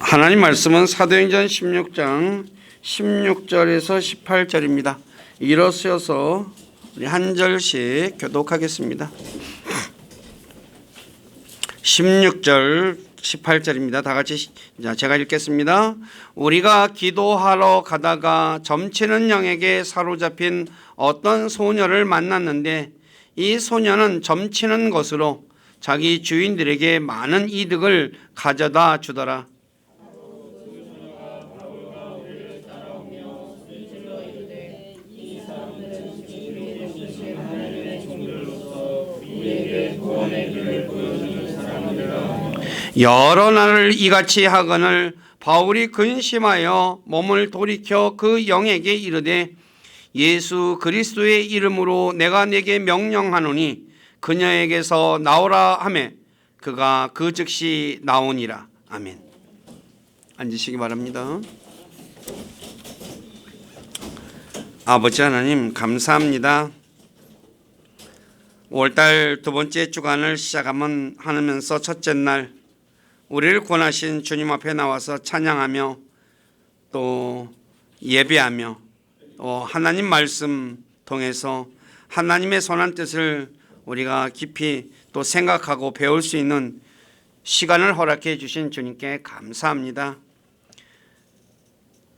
하나님 말씀은 사도행전 16장 16절에서 18절입니다. 일어서서 우리 한 절씩 교독하겠습니다. 16절 18절입니다. 다 같이 제가 읽겠습니다. 우리가 기도하러 가다가 점치는 영에게 사로잡힌 어떤 소녀를 만났는데 이 소녀는 점치는 것으로 자기 주인들에게 많은 이득을 가져다 주더라. 여러 날을 이같이 하거늘 바울이 근심하여 몸을 돌이켜 그 영에게 이르되 예수 그리스도의 이름으로 내가 네게 명령하노니 그녀에게서 나오라 하매 그가 그 즉시 나오니라. 아멘. 앉으시기 바랍니다. 아버지 하나님 감사합니다. 5월달 두 번째 주간을 시작하면서 첫째 날 우리를 구원하신 주님 앞에 나와서 찬양하며 또 예배하며 또 하나님 말씀 통해서 하나님의 선한 뜻을 우리가 깊이 또 생각하고 배울 수 있는 시간을 허락해 주신 주님께 감사합니다.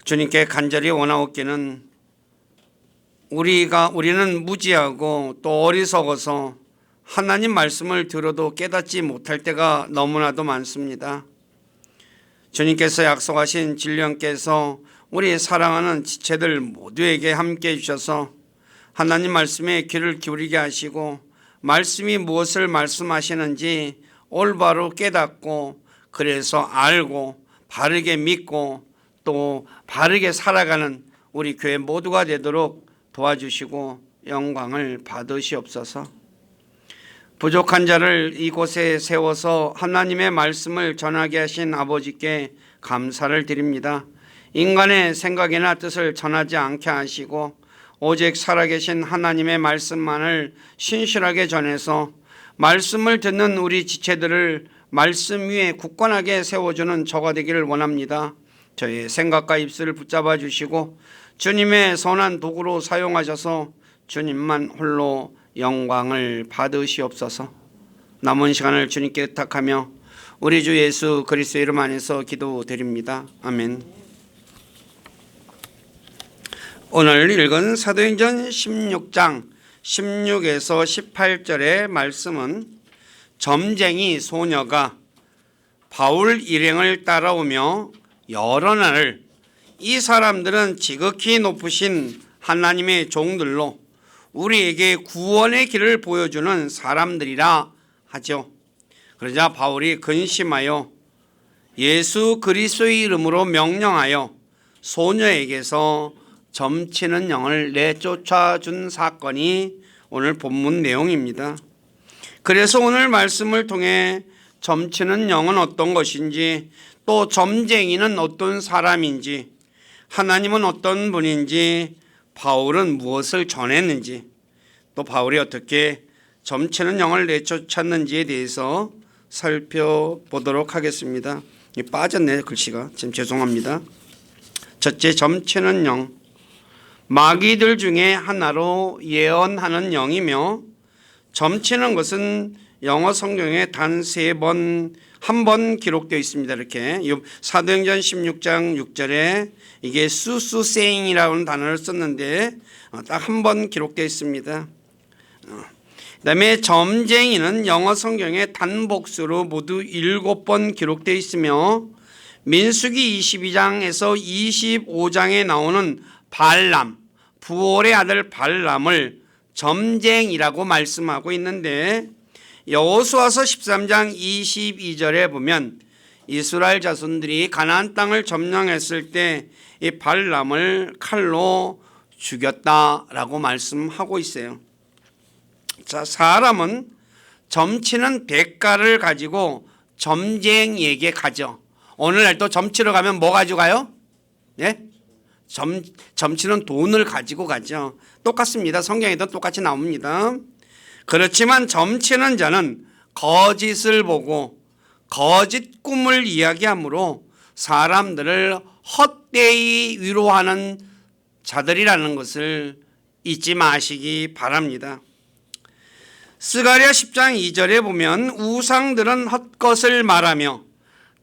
주님께 간절히 원하옵기는 우리는 무지하고 또 어리석어서 하나님 말씀을 들어도 깨닫지 못할 때가 너무나도 많습니다. 주님께서 약속하신 진령께서 우리 사랑하는 지체들 모두에게 함께해 주셔서 하나님 말씀에 귀를 기울이게 하시고 말씀이 무엇을 말씀하시는지 올바로 깨닫고 그래서 알고 바르게 믿고 또 바르게 살아가는 우리 교회 모두가 되도록 도와주시고 영광을 받으시옵소서. 부족한 자를 이곳에 세워서 하나님의 말씀을 전하게 하신 아버지께 감사를 드립니다. 인간의 생각이나 뜻을 전하지 않게 하시고 오직 살아계신 하나님의 말씀만을 신실하게 전해서 말씀을 듣는 우리 지체들을 말씀 위에 굳건하게 세워주는 저가 되기를 원합니다. 저의 생각과 입술을 붙잡아 주시고 주님의 선한 도구로 사용하셔서 주님만 홀로 영광을 받으시옵소서. 남은 시간을 주님께 의탁하며 우리 주 예수 그리스도의 이름 안에서 기도드립니다. 아멘. 오늘 읽은 사도행전 16장 16에서 18절의 말씀은 점쟁이 소녀가 바울 일행을 따라오며 여러 날을 이 사람들은 지극히 높으신 하나님의 종들로 우리에게 구원의 길을 보여주는 사람들이라 하죠. 그러자 바울이 근심하여 예수 그리스도의 이름으로 명령하여 소녀에게서 점치는 영을 내쫓아 준 사건이 오늘 본문 내용입니다. 그래서 오늘 말씀을 통해 점치는 영은 어떤 것인지 또 점쟁이는 어떤 사람인지 하나님은 어떤 분인지 바울은 무엇을 전했는지 또 바울이 어떻게 점치는 영을 내쫓았는지에 대해서 살펴보도록 하겠습니다. 빠졌네요. 글씨가. 지금 죄송합니다. 첫째, 점치는 영. 마귀들 중에 하나로 예언하는 영이며 점치는 것은 영어 성경에 단 한 번 기록되어 있습니다. 이렇게 사도행전 16장 6절에 이게 수수세잉이라는 단어를 썼는데 딱 한 번 기록되어 있습니다. 그다음에 점쟁이는 영어 성경에 단복수로 모두 7번 기록되어 있으며 민수기 22장에서 25장에 나오는 발람, 부올의 아들 발람을 점쟁이라고 말씀하고 있는데 여호수아서 13장 22절에 보면 이스라엘 자손들이 가나안 땅을 점령했을 때 이 발람을 칼로 죽였다라고 말씀하고 있어요. 자, 사람은 점치는 대가를 가지고 점쟁이에게 가죠. 오늘날 또 점치러 가면 뭐 가지고 가요? 네? 점치는 돈을 가지고 가죠. 똑같습니다. 성경에도 똑같이 나옵니다. 그렇지만 점치는 자는 거짓을 보고 거짓 꿈을 이야기하므로 사람들을 헛되이 위로하는 자들이라는 것을 잊지 마시기 바랍니다. 스가랴 10장 2절에 보면 우상들은 헛것을 말하며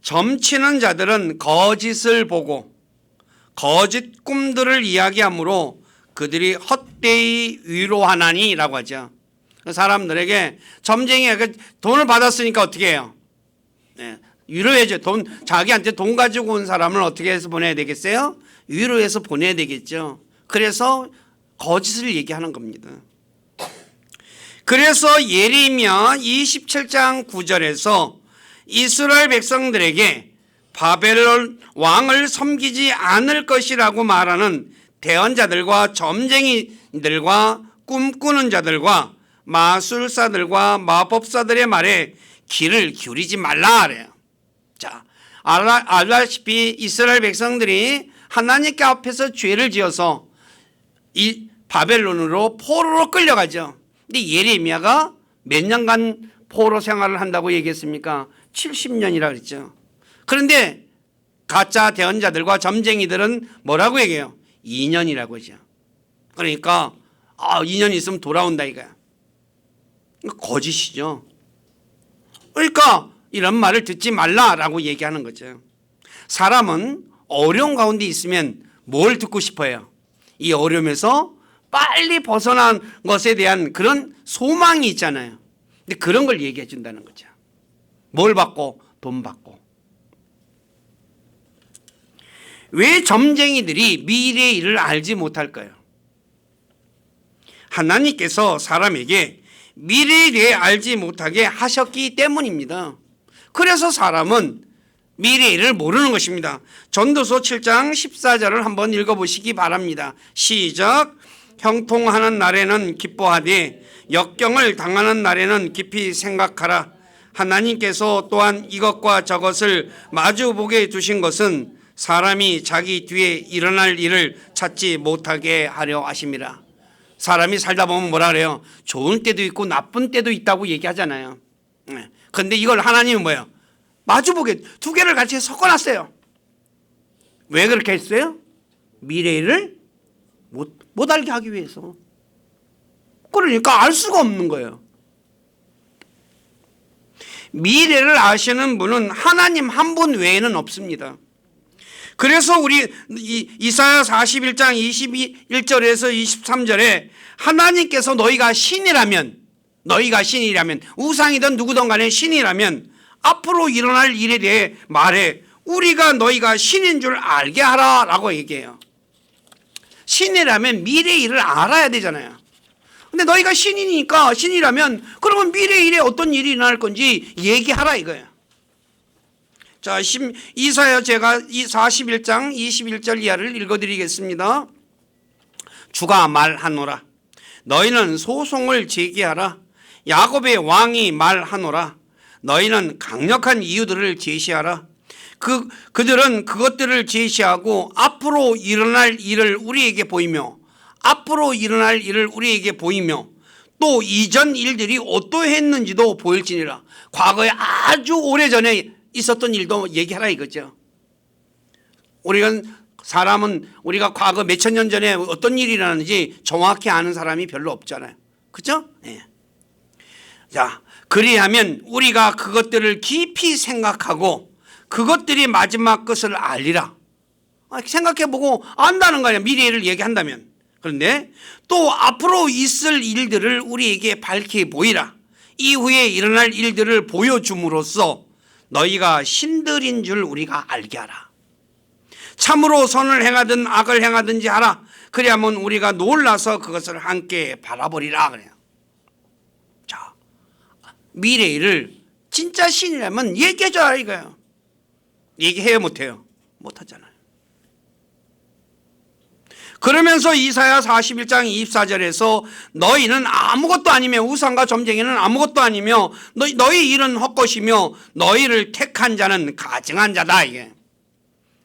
점치는 자들은 거짓을 보고 거짓 꿈들을 이야기하므로 그들이 헛되이 위로하나니 라고 하죠. 사람들에게 점쟁이가 돈을 받았으니까 어떻게 해요? 위로해줘. 자기한테 돈 가지고 온 사람을 어떻게 해서 보내야 되겠어요? 위로해서 보내야 되겠죠. 그래서 거짓을 얘기하는 겁니다. 그래서 예레미야 27장 9절에서 이스라엘 백성들에게 바벨론 왕을 섬기지 않을 것이라고 말하는 대언자들과 점쟁이들과 꿈꾸는 자들과 마술사들과 마법사들의 말에 귀를 기울이지 말라 그래요. 자, 알다시피 이스라엘 백성들이 하나님께 앞에서 죄를 지어서 이 바벨론으로 포로로 끌려가죠. 근데 예레미야가 몇 년간 포로 생활을 한다고 얘기했습니까? 70년이라 그랬죠. 그런데 가짜 대언자들과 점쟁이들은 뭐라고 얘기해요? 2년이라고 하죠. 그러니까 2년 있으면 돌아온다 이거야. 거짓이죠. 그러니까 이런 말을 듣지 말라라고 얘기하는 거죠. 사람은 어려운 가운데 있으면 뭘 듣고 싶어요? 이 어려움에서 빨리 벗어난 것에 대한 그런 소망이 있잖아요. 근데 그런 걸 얘기해 준다는 거죠. 뭘 받고? 돈 받고. 왜 점쟁이들이 미래의 일을 알지 못할까요? 하나님께서 사람에게 미래에 대해 알지 못하게 하셨기 때문입니다. 그래서 사람은 미래의 일을 모르는 것입니다. 전도서 7장 14절을 한번 읽어보시기 바랍니다. 시작. 형통하는 날에는 기뻐하되 역경을 당하는 날에는 깊이 생각하라. 하나님께서 또한 이것과 저것을 마주보게 두신 것은 사람이 자기 뒤에 일어날 일을 찾지 못하게 하려 하심이라. 사람이 살다 보면 뭐라 그래요? 좋은 때도 있고 나쁜 때도 있다고 얘기하잖아요. 그런데 이걸 하나님은 뭐예요? 마주보게 두 개를 같이 섞어놨어요. 왜 그렇게 했어요? 미래를 못 알게 하기 위해서. 그러니까 알 수가 없는 거예요. 미래를 아시는 분은 하나님 한 분 외에는 없습니다. 그래서 우리 이사야 41장 21절에서 23절에 하나님께서 너희가 신이라면 우상이든 누구든 간에 신이라면 앞으로 일어날 일에 대해 말해 우리가 너희가 신인 줄 알게 하라 라고 얘기해요. 신이라면 미래의 일을 알아야 되잖아요. 근데 너희가 신이라면 그러면 미래의 일에 어떤 일이 일어날 건지 얘기하라 이거예요. 자, 이사야 제가 41장 21절 이하를 읽어드리겠습니다. 주가 말하노라. 너희는 소송을 제기하라. 야곱의 왕이 말하노라. 너희는 강력한 이유들을 제시하라. 그들은 그것들을 제시하고 앞으로 일어날 일을 우리에게 보이며 또 이전 일들이 어떠했는지도 보일지니라. 과거에 아주 오래전에 있었던 일도 얘기하라 이거죠. 우리가 과거 몇천 년 전에 어떤 일이 일어났는지 정확히 아는 사람이 별로 없잖아요. 그렇죠? 네. 자, 그리하면 우리가 그것들을 깊이 생각하고 그것들이 마지막 것을 알리라. 생각해보고 안다는 거 아니야. 미래를 얘기한다면. 그런데 또 앞으로 있을 일들을 우리에게 밝히 보이라. 이후에 일어날 일들을 보여줌으로써 너희가 신들인 줄 우리가 알게 하라. 참으로 선을 행하든 악을 행하든지 하라. 그리하면 우리가 놀라서 그것을 함께 바라보리라 그래요. 자, 미래를 진짜 신이라면 얘기해줘라 이거예요. 얘기해요 못해요? 못하잖아요. 그러면서 이사야 41장 24절에서 너희는 아무것도 아니며 우상과 점쟁이는 아무것도 아니며 너희 일은 헛것이며 너희를 택한 자는 가증한 자다 이게.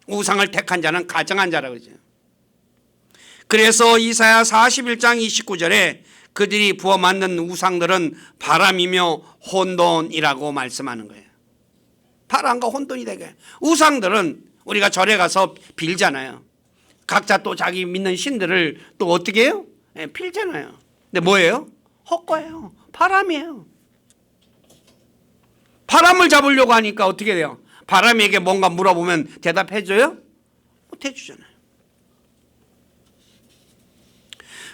우상을 택한 자는 가증한 자라고 그러죠. 그래서 이사야 41장 29절에 그들이 부어 만든 우상들은 바람이며 혼돈이라고 말씀하는 거예요. 바람과 혼돈이 되게. 우상들은 우리가 절에 가서 빌잖아요. 각자 또 자기 믿는 신들을 또 어떻게 해요? 빌잖아요. 근데 뭐예요? 헛거예요. 바람이에요. 바람을 잡으려고 하니까 어떻게 돼요? 바람에게 뭔가 물어보면 대답해줘요? 못 해주잖아요.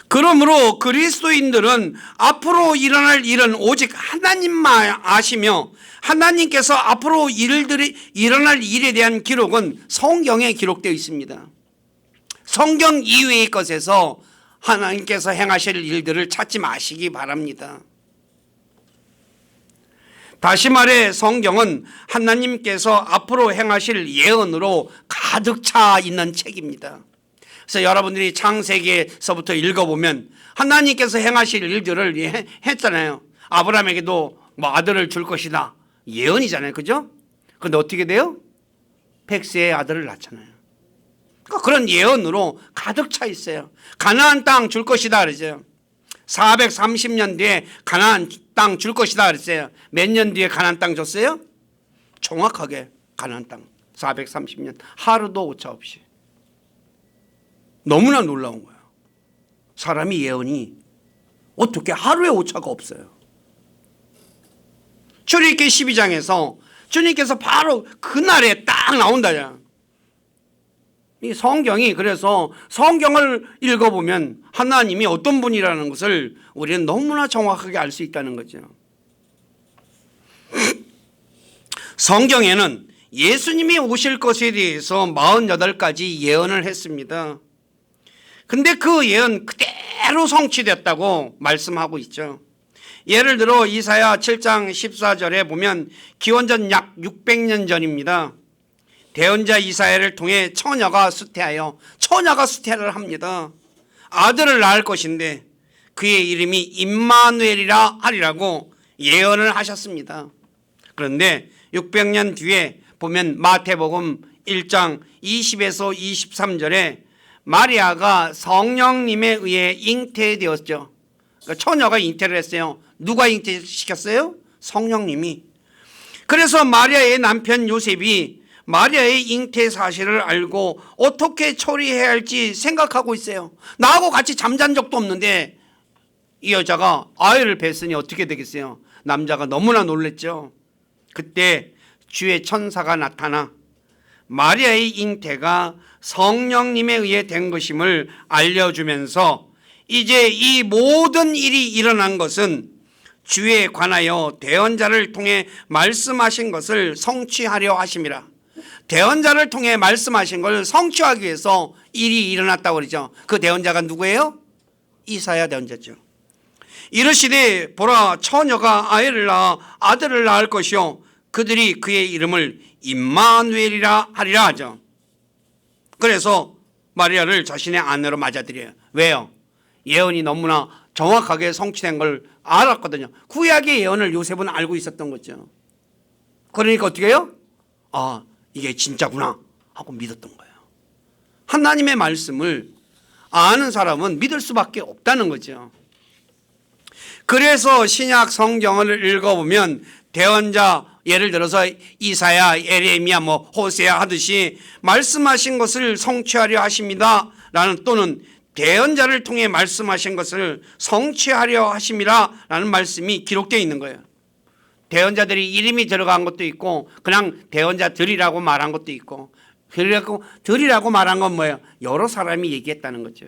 그러므로 그리스도인들은 앞으로 일어날 일은 오직 하나님만 아시며 하나님께서 앞으로 일어날 일에 대한 기록은 성경에 기록되어 있습니다. 성경 이외의 것에서 하나님께서 행하실 일들을 찾지 마시기 바랍니다. 다시 말해 성경은 하나님께서 앞으로 행하실 예언으로 가득 차 있는 책입니다. 그래서 여러분들이 창세기에서부터 읽어보면 하나님께서 행하실 일들을 했잖아요. 아브라함에게도 뭐 아들을 줄 것이다. 예언이잖아요. 그죠? 그런데 어떻게 돼요? 백세의 아들을 낳잖아요. 그러니까 그런 예언으로 가득 차 있어요. 가나안 땅 줄 것이다 그러죠. 430년 뒤에 가나안 땅 줄 것이다 그랬어요. 몇 년 뒤에 가나안 땅 줬어요? 정확하게 가나안 땅 430년 하루도 오차 없이. 너무나 놀라운 거예요. 사람이 예언이 어떻게 하루에 오차가 없어요. 출애굽기 12장에서 주님께서 바로 그날에 딱 나온다잖아. 이 성경이 그래서 성경을 읽어보면 하나님이 어떤 분이라는 것을 우리는 너무나 정확하게 알 수 있다는 거죠. 성경에는 예수님이 오실 것에 대해서 48가지 예언을 했습니다. 근데 그 예언 그대로 성취됐다고 말씀하고 있죠. 예를 들어 이사야 7장 14절에 보면 기원전 약 600년 전입니다. 대언자 이사야를 통해 처녀가 수태를 합니다. 아들을 낳을 것인데 그의 이름이 임마누엘이라 하리라고 예언을 하셨습니다. 그런데 600년 뒤에 보면 마태복음 1장 20에서 23절에 마리아가 성령님에 의해 잉태되었죠. 그러니까 처녀가 잉태를 했어요. 누가 잉태시켰어요? 성령님이. 그래서 마리아의 남편 요셉이 마리아의 잉태 사실을 알고 어떻게 처리해야 할지 생각하고 있어요. 나하고 같이 잠잔 적도 없는데 이 여자가 아이를 뱄으니 어떻게 되겠어요? 남자가 너무나 놀랬죠. 그때 주의 천사가 나타나 마리아의 잉태가 성령님에 의해 된 것임을 알려주면서 이제 이 모든 일이 일어난 것은 주에 관하여 대언자를 통해 말씀하신 것을 성취하려 하심이라. 대언자를 통해 말씀하신 걸 성취하기 위해서 일이 일어났다고 그러죠. 그 대언자가 누구예요? 이사야 대언자죠. 이르시되 보라 처녀가 아들을 낳을 것이요 그들이 그의 이름을 임마누엘이라 하리라 하죠. 그래서 마리아를 자신의 아내로 맞아들여요. 왜요? 예언이 너무나 정확하게 성취된 걸 알았거든요. 구약의 예언을 요셉은 알고 있었던 거죠. 그러니까 어떻게 해요? 아, 이게 진짜구나 하고 믿었던 거예요. 하나님의 말씀을 아는 사람은 믿을 수밖에 없다는 거죠. 그래서 신약 성경을 읽어보면 대언자 예를 들어서 이사야, 예레미야, 호세아 하듯이 말씀하신 것을 성취하려 하십니다 라는 또는 대언자를 통해 말씀하신 것을 성취하려 하심이라 라는 말씀이 기록되어 있는 거예요. 대언자들이 이름이 들어간 것도 있고 그냥 대언자들이라고 말한 것도 있고 들이라고 말한 건 뭐예요? 여러 사람이 얘기했다는 거죠.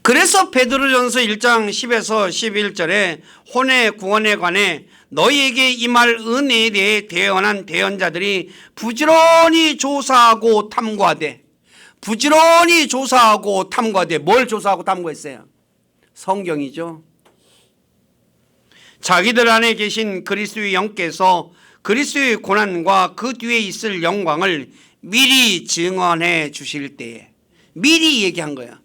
그래서 베드로전서 1장 10에서 11절에 혼의 구원에 관해 너희에게 임할 은혜에 대해 대언한 대언자들이 부지런히 조사하고 탐구하되 뭘 조사하고 탐구했어요? 성경이죠. 자기들 안에 계신 그리스도의 영께서 그리스도의 고난과 그 뒤에 있을 영광을 미리 증언해 주실 때에 미리 얘기한 거야.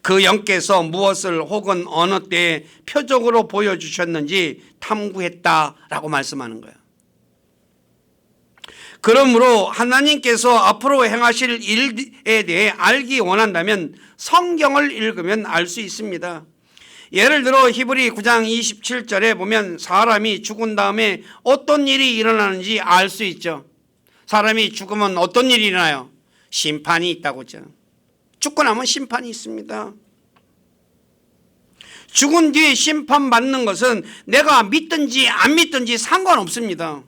그 영께서 무엇을 혹은 어느 때에 표적으로 보여주셨는지 탐구했다라고 말씀하는 거예요. 그러므로 하나님께서 앞으로 행하실 일에 대해 알기 원한다면 성경을 읽으면 알 수 있습니다. 예를 들어 히브리 9장 27절에 보면 사람이 죽은 다음에 어떤 일이 일어나는지 알 수 있죠. 사람이 죽으면 어떤 일이 일어나요? 심판이 있다고죠. 죽고 나면 심판이 있습니다. 죽은 뒤에 심판받는 것은 내가 믿든지 안 믿든지 상관없습니다.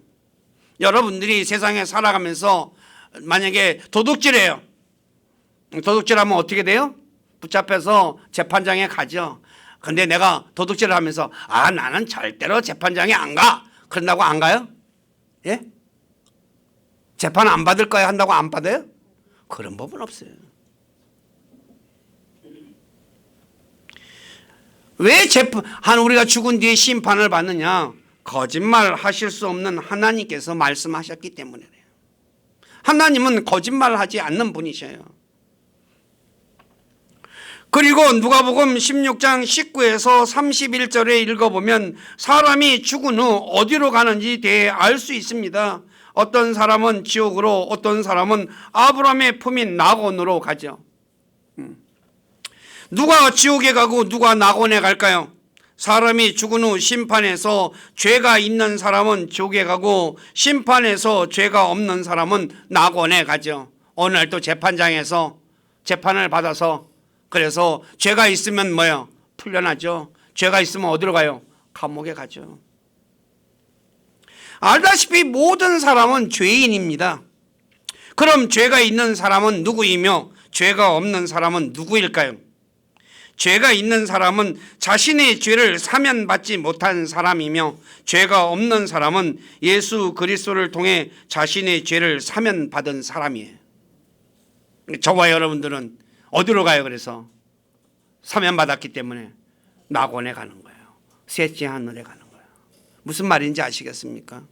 여러분들이 세상에 살아가면서 만약에 도둑질해요. 도둑질하면 어떻게 돼요? 붙잡혀서 재판장에 가죠. 근데 내가 도둑질을 하면서 나는 절대로 재판장에 안 가. 그런다고 안 가요? 예? 재판 안 받을 거야 한다고 안 받아요? 그런 법은 없어요. 왜 우리가 죽은 뒤에 심판을 받느냐? 거짓말 하실 수 없는 하나님께서 말씀하셨기 때문이에요. 하나님은 거짓말을 하지 않는 분이셔요. 그리고 누가복음 16장 19에서 31절에 읽어보면 사람이 죽은 후 어디로 가는지 대해 알 수 있습니다. 어떤 사람은 지옥으로, 어떤 사람은 아브라함의 품인 낙원으로 가죠. 누가 지옥에 가고 누가 낙원에 갈까요? 사람이 죽은 후 심판에서 죄가 있는 사람은 지옥에 가고 심판에서 죄가 없는 사람은 낙원에 가죠. 오늘 또 재판장에서 재판을 받아서 그래서 죄가 있으면 뭐예요? 풀려나죠. 죄가 있으면 어디로 가요? 감옥에 가죠. 알다시피 모든 사람은 죄인입니다. 그럼 죄가 있는 사람은 누구이며 죄가 없는 사람은 누구일까요? 죄가 있는 사람은 자신의 죄를 사면받지 못한 사람이며 죄가 없는 사람은 예수 그리스도를 통해 자신의 죄를 사면받은 사람이에요. 저와 여러분들은 어디로 가요? 그래서 사면받았기 때문에 낙원에 가는 거예요. 셋째 하늘에 가는 거예요. 무슨 말인지 아시겠습니까?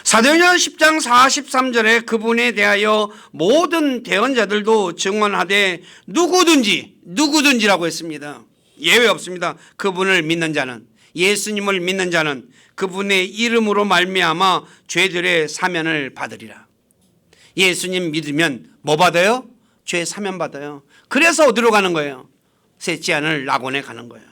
사도행전 10장 43절에 그분에 대하여 모든 대언자들도 증언하되 누구든지라고 했습니다. 예외 없습니다. 그분을 믿는 자는, 예수님을 믿는 자는 그분의 이름으로 말미암아 죄들의 사면을 받으리라. 예수님 믿으면 뭐 받아요? 죄 사면 받아요. 그래서 어디로 가는 거예요? 셋째 하늘 낙원에 가는 거예요.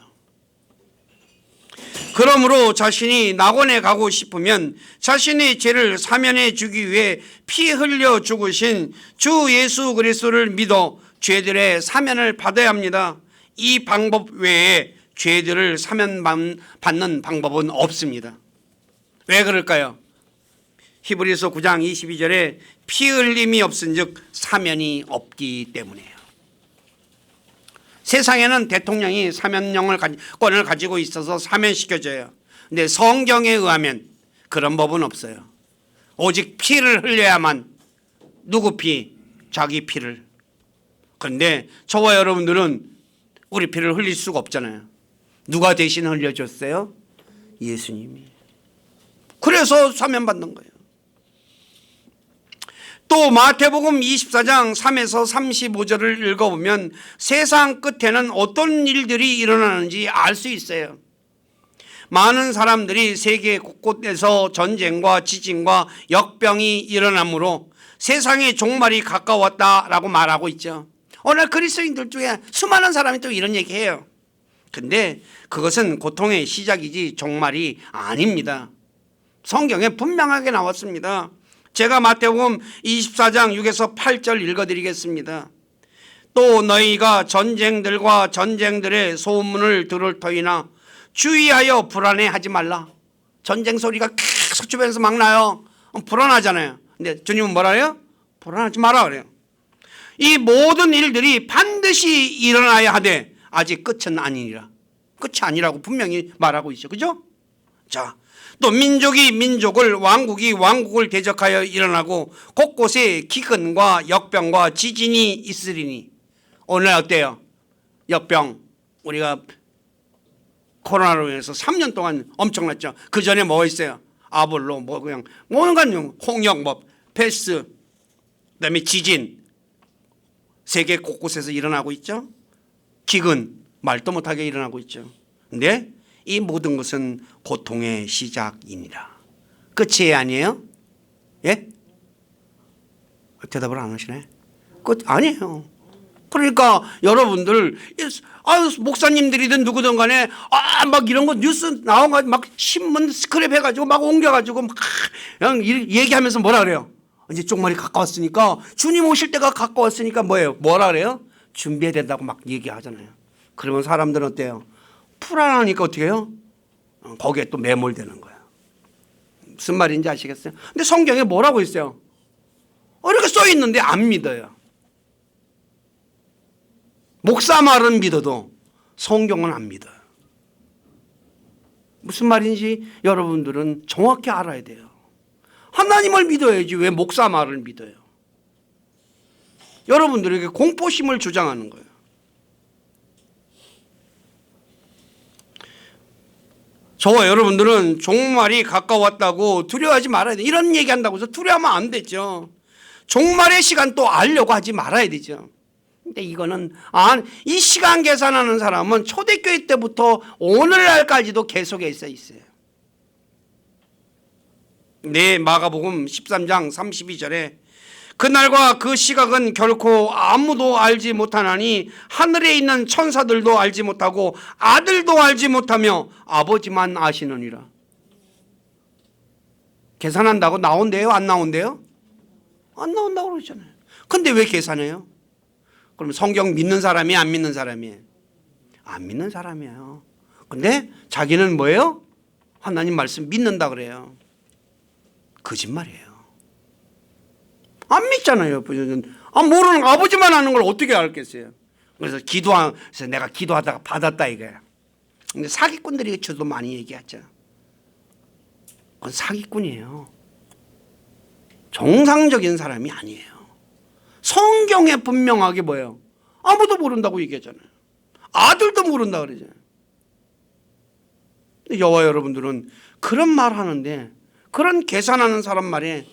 그러므로 자신이 낙원에 가고 싶으면 자신의 죄를 사면해 주기 위해 피 흘려 죽으신 주 예수 그리스도를 믿어 죄들의 사면을 받아야 합니다. 이 방법 외에 죄들을 사면받는 방법은 없습니다. 왜 그럴까요? 히브리서 9장 22절에 피 흘림이 없은즉 사면이 없기 때문이에요. 세상에는 대통령이 사면권을 가지고 있어서 사면시켜줘요. 근데 성경에 의하면 그런 법은 없어요. 오직 피를 흘려야만, 누구 피? 자기 피를. 그런데 저와 여러분들은 우리 피를 흘릴 수가 없잖아요. 누가 대신 흘려줬어요? 예수님이. 그래서 사면받는 거예요. 또 마태복음 24장 3에서 35절을 읽어보면 세상 끝에는 어떤 일들이 일어나는지 알 수 있어요. 많은 사람들이 세계 곳곳에서 전쟁과 지진과 역병이 일어나므로 세상의 종말이 가까웠다라고 말하고 있죠. 오늘 그리스도인들 중에 수많은 사람이 또 이런 얘기해요. 근데 그것은 고통의 시작이지 종말이 아닙니다. 성경에 분명하게 나왔습니다. 제가 마태복음 24장 6에서 8절 읽어드리겠습니다. 또 너희가 전쟁들과 전쟁들의 소문을 들을 터이나 주의하여 불안해하지 말라. 전쟁 소리가 계속 주변에서 막 나요. 불안하잖아요. 근데 주님은 뭐라 해요? 불안하지 마라 그래요. 이 모든 일들이 반드시 일어나야 하되 아직 끝은 아니니라. 끝이 아니라고 분명히 말하고 있죠. 그죠? 자, 또 민족이 민족을, 왕국이 왕국을 대적하여 일어나고 곳곳에 기근과 역병과 지진이 있으리니. 오늘 어때요? 역병. 우리가 코로나로 인해서 3년 동안 엄청났죠. 그 전에 뭐가 있어요? 아볼로, 그냥 온갖 홍역, 패스, 그다음에 지진. 세계 곳곳에서 일어나고 있죠. 기근, 말도 못하게 일어나고 있죠. 근데 이 모든 것은 고통의 시작이니라. 끝이 아니에요? 예? 대답을 안 하시네. 끝 아니에요. 그러니까 여러분들 목사님들이든 누구든 간에 막 이런 거 뉴스 나와가지고 막 신문 스크랩 해가지고 막 옮겨가지고 막 그냥 얘기하면서 뭐라 그래요? 이제 쪽말이 가까웠으니까 주님 오실 때가 가까웠으니까 뭐라 그래요? 준비해야 된다고 막 얘기하잖아요. 그러면 사람들은 어때요? 불안하니까 어떻게 해요? 거기에 또 매몰되는 거예요. 무슨 말인지 아시겠어요? 근데 성경에 뭐라고 있어요? 이렇게 써 있는데 안 믿어요. 목사 말은 믿어도 성경은 안 믿어요. 무슨 말인지 여러분들은 정확히 알아야 돼요. 하나님을 믿어야지 왜 목사 말을 믿어요? 여러분들에게 공포심을 주장하는 거예요. 저와 여러분들은 종말이 가까웠다고 두려워하지 말아야 돼요. 이런 얘기한다고 해서 두려워하면 안 되죠. 종말의 시간 또 알려고 하지 말아야 되죠. 근데 이거는 이 시간 계산하는 사람은 초대교회 때부터 오늘날까지도 계속해 있어요. 네, 마가복음 13장 32절에 그날과 그 시각은 결코 아무도 알지 못하나니 하늘에 있는 천사들도 알지 못하고 아들도 알지 못하며 아버지만 아시느니라. 계산한다고 나온대요? 안 나온대요? 안 나온다고 그러잖아요. 근데 왜 계산해요? 그럼 성경 믿는 사람이 안 믿는 사람이에요? 안 믿는 사람이에요. 근데 자기는 뭐예요? 하나님 말씀 믿는다 그래요. 거짓말이에요. 안 믿잖아요. 모르는 아버지만 아는 걸 어떻게 알겠어요? 그래서 그래서 내가 기도하다가 받았다 이거야. 근데 사기꾼들이 저도 많이 얘기하죠. 그건 사기꾼이에요. 정상적인 사람이 아니에요. 성경에 분명하게 뭐예요? 아무도 모른다고 얘기하잖아요. 아들도 모른다 그러잖아요. 근데 여와 여러분들은 그런 말 하는데 그런 계산하는 사람 말에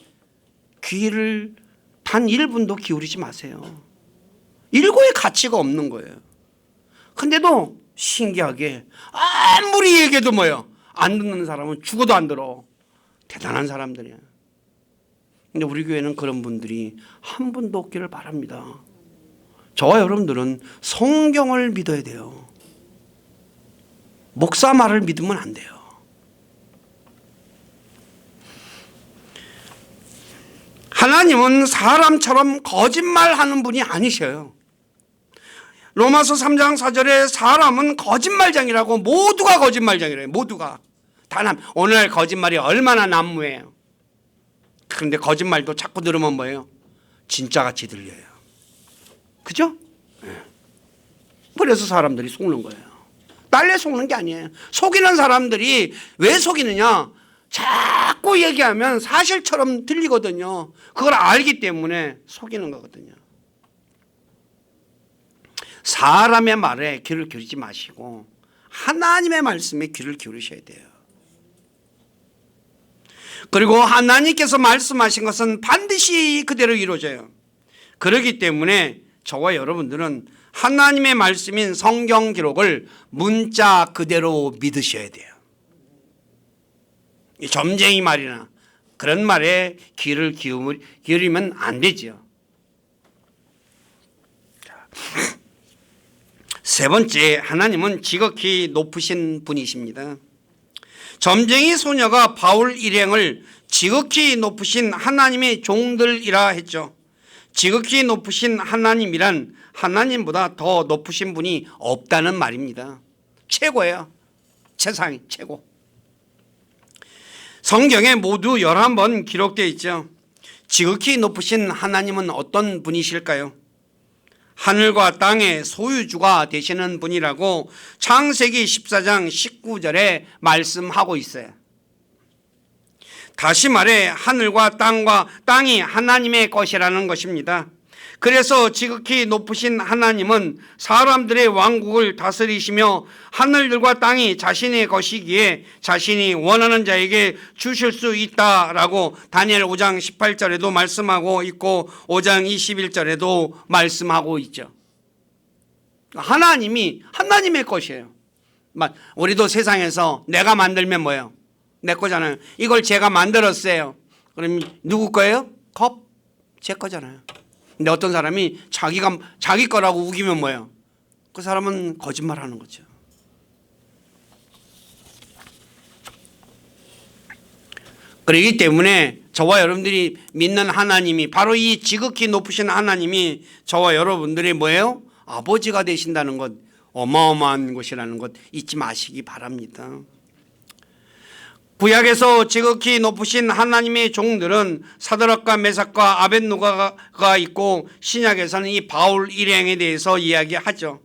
귀를 단 1분도 기울이지 마세요. 일고의 가치가 없는 거예요. 근데도 신기하게 아무리 얘기해도 뭐예요? 안 듣는 사람은 죽어도 안 들어. 대단한 사람들이야. 근데 우리 교회는 그런 분들이 한 분도 없기를 바랍니다. 저와 여러분들은 성경을 믿어야 돼요. 목사 말을 믿으면 안 돼요. 하나님은 사람처럼 거짓말하는 분이 아니셔요. 로마서 3장 4절에 사람은 거짓말장이라고, 모두가 거짓말장이래요. 모두가. 오늘날 거짓말이 얼마나 난무해요. 그런데 거짓말도 자꾸 들으면 뭐예요? 진짜같이 들려요. 그죠? 그래서 사람들이 속는 거예요. 딸래 속는 게 아니에요. 속이는 사람들이 왜 속이느냐? 자꾸 얘기하면 사실처럼 들리거든요. 그걸 알기 때문에 속이는 거거든요. 사람의 말에 귀를 기울이지 마시고 하나님의 말씀에 귀를 기울이셔야 돼요. 그리고 하나님께서 말씀하신 것은 반드시 그대로 이루어져요. 그렇기 때문에 저와 여러분들은 하나님의 말씀인 성경 기록을 문자 그대로 믿으셔야 돼요. 점쟁이 말이나 그런 말에 귀를 기울이면 안 되죠. 세 번째, 하나님은 지극히 높으신 분이십니다. 점쟁이 소녀가 바울 일행을 지극히 높으신 하나님의 종들이라 했죠. 지극히 높으신 하나님이란 하나님보다 더 높으신 분이 없다는 말입니다. 최고예요. 세상이 최고. 성경에 모두 11번 기록되어 있죠. 지극히 높으신 하나님은 어떤 분이실까요? 하늘과 땅의 소유주가 되시는 분이라고 창세기 14장 19절에 말씀하고 있어요. 다시 말해 하늘과 땅이 하나님의 것이라는 것입니다. 그래서 지극히 높으신 하나님은 사람들의 왕국을 다스리시며 하늘들과 땅이 자신의 것이기에 자신이 원하는 자에게 주실 수 있다라고 다니엘 5장 18절에도 말씀하고 있고 5장 21절에도 말씀하고 있죠. 하나님이 하나님의 것이에요. 우리도 세상에서 내가 만들면 뭐예요? 내 거잖아요. 이걸 제가 만들었어요. 그럼 누구 거예요? 컵? 제 거잖아요. 근데 어떤 사람이 자기 거라고 우기면 뭐예요? 그 사람은 거짓말하는 거죠. 그렇기 때문에 저와 여러분들이 믿는 하나님이 바로 이 지극히 높으신 하나님이 저와 여러분들의 뭐예요? 아버지가 되신다는 것, 어마어마한 것이라는 것 잊지 마시기 바랍니다. 구약에서 지극히 높으신 하나님의 종들은 사드락과 메삭과 아벳노고가 있고, 신약에서는 이 바울 일행에 대해서 이야기하죠.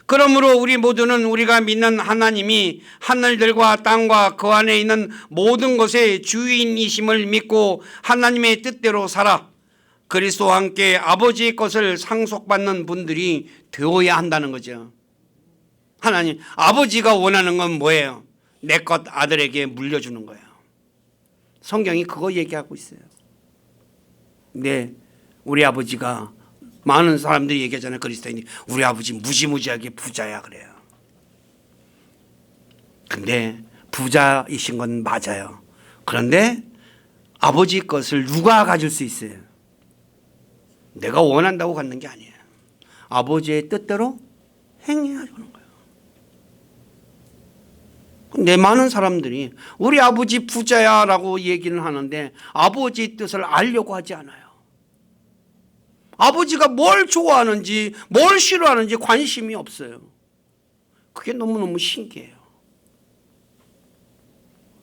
그러므로 우리 모두는 우리가 믿는 하나님이 하늘들과 땅과 그 안에 있는 모든 것의 주인이심을 믿고 하나님의 뜻대로 살아 그리스도와 함께 아버지의 것을 상속받는 분들이 되어야 한다는 거죠. 하나님, 아버지가 원하는 건 뭐예요? 내 것 아들에게 물려주는 거예요. 성경이 그거 얘기하고 있어요. 네, 우리 아버지가, 많은 사람들이 얘기하잖아요. 그리스도인이 우리 아버지 무지무지하게 부자야 그래요. 근데 부자이신 건 맞아요. 그런데 아버지 것을 누가 가질 수 있어요? 내가 원한다고 갖는 게 아니에요. 아버지의 뜻대로 행해야 하는 거예요. 근데 많은 사람들이 우리 아버지 부자야 라고 얘기는 하는데 아버지의 뜻을 알려고 하지 않아요. 아버지가 뭘 좋아하는지 뭘 싫어하는지 관심이 없어요. 그게 너무너무 신기해요.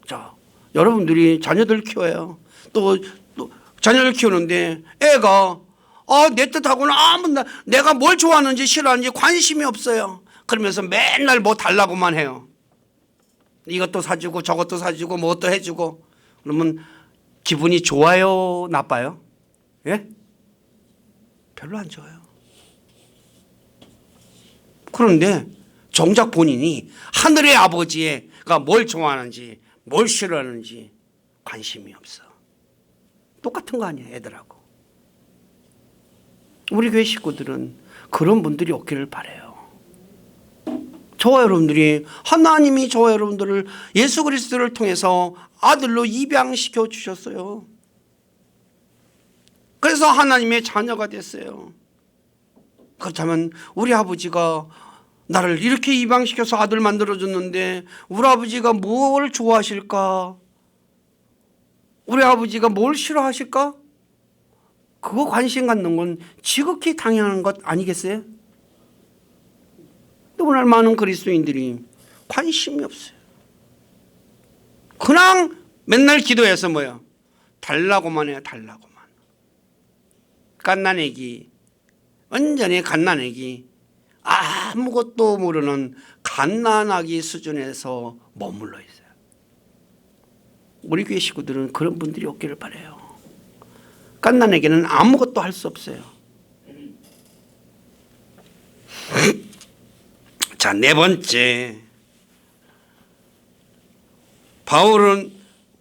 자, 여러분들이 자녀들 키워요. 또 자녀를 키우는데 애가 내 뜻하고는 아무 내가 뭘 좋아하는지 싫어하는지 관심이 없어요. 그러면서 맨날 뭐 달라고만 해요. 이것도 사주고 저것도 사주고 뭐또 해주고. 그러면 기분이 좋아요, 나빠요? 예? 별로 안 좋아요. 그런데 정작 본인이 하늘의 아버지가 뭘 좋아하는지 뭘 싫어하는지 관심이 없어. 똑같은 거 아니에요, 애들하고. 우리 교회 식구들은 그런 분들이 없기를 바라요. 저와 여러분들이, 하나님이 저와 여러분들을 예수 그리스도를 통해서 아들로 입양시켜 주셨어요. 그래서 하나님의 자녀가 됐어요. 그렇다면 우리 아버지가 나를 이렇게 입양시켜서 아들 만들어줬는데 우리 아버지가 뭘 좋아하실까? 우리 아버지가 뭘 싫어하실까? 그거 관심 갖는 건 지극히 당연한 것 아니겠어요? 오늘 많은 그리스도인들이 관심이 없어요. 그냥 맨날 기도해서 뭐야? 달라고만 해요, 달라고만. 갓난애기, 완전히 갓난애기, 아무것도 모르는 갓난아기 수준에서 머물러 있어요. 우리 교회 식구들은 그런 분들이 없기를 바라요. 갓난애기는 아무것도 할 수 없어요. 자, 네 번째, 바울은